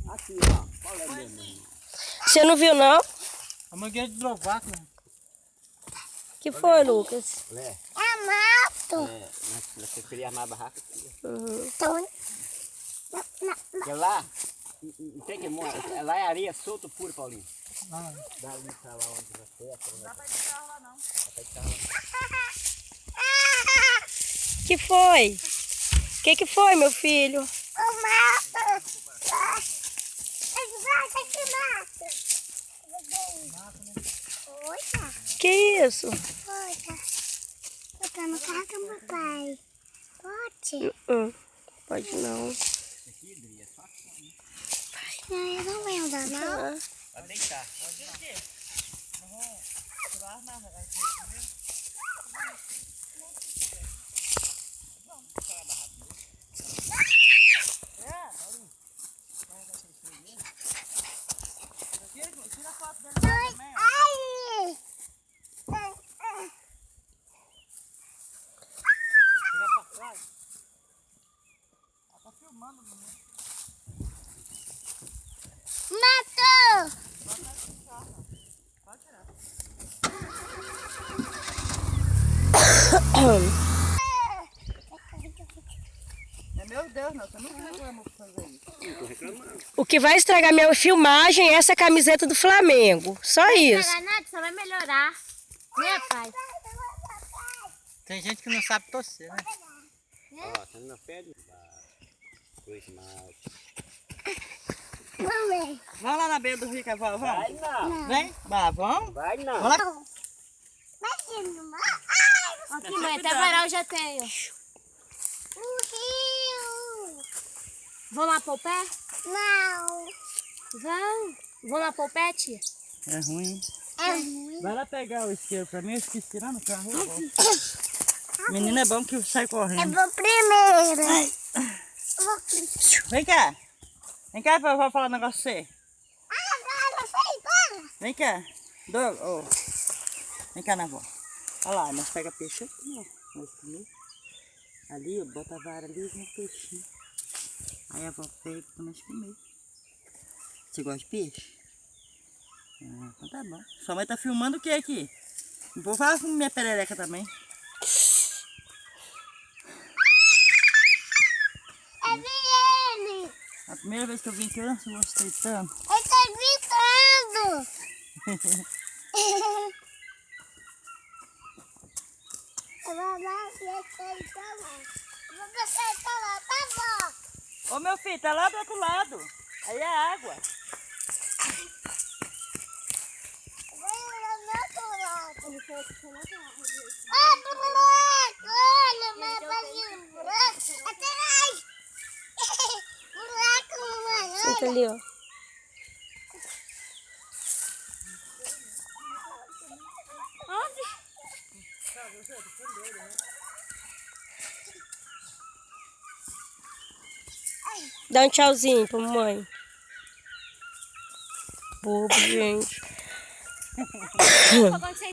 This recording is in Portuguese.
Aqui, ó. Olha ali. Você não viu, não? A mangueira de hidrovac, né? Que foi, Lucas? Lé. É mato. Nós preferia armar a barraca aqui. Então, Porque lá, não tem que montar. Lá é areia solta pura, Paulinho. Ah, Dá ali pra lá onde você é. Não dá pra ir de carro lá, não. Dá pra ir de carro lá. Que foi? Que foi, meu filho? o mato. Que mato. Olha. Que isso? Olha. Eu tô no carro com meu pai. Pode? Pode não. Não, eu não lembro, não. Pode deitar. Tira foto dele lá também. Ai! Chega pra trás. Ela tá filmando, menino. Matou! Pode tirar. Meu Deus, não. Você nunca reclamou por fazer isso. Não tô reclamando. O que vai estragar minha filmagem é essa camiseta do Flamengo. Só isso. Não nada, só vai melhorar. Né, pai? tem gente que não sabe torcer, né? Ó, tá no meu pé. Foi esmalte. Vamos. Vamos lá na beira do rio, Cavalo, Vai vamos? não. Vem? Vamos? Vai não. Vamos lá. Imagina, Aqui, mãe, até varal já tenho. o rio. Vamos lá pro pé? Não. Vamos. Vamos lá pro pé, tia? É ruim. É ruim. Vai lá pegar o isqueiro pra mim, eu esqueci lá no carro. Menino é bom que sai Eu correndo. vou primeiro. Eu vou... Vem cá. Vem cá pra eu falar um negócio pra você. Agora foi, para. Vem cá. Vem cá na avó. Olha lá, nós pega peixe aqui, ó. Nós comer. Ali, ó, bota a vara ali e vem o peixinho. Aí a avó pega pra nós comer. Você gosta de peixe? Ah, então tá bom. Sua mãe tá filmando o que aqui? Não vou falar com minha perereca também. É ele. A primeira vez que eu vim aqui, eu gostei tanto. Ele tá gritando. Eu vou lá, tá bom. Ô meu filho, tá lá do outro lado. Aí é água. Ah, buraco! Olha, mas fazendo buraco. Atrás! Buraco, mano. Senta ali, ó. Dá um tchauzinho pra mamãe. Bobo, gente.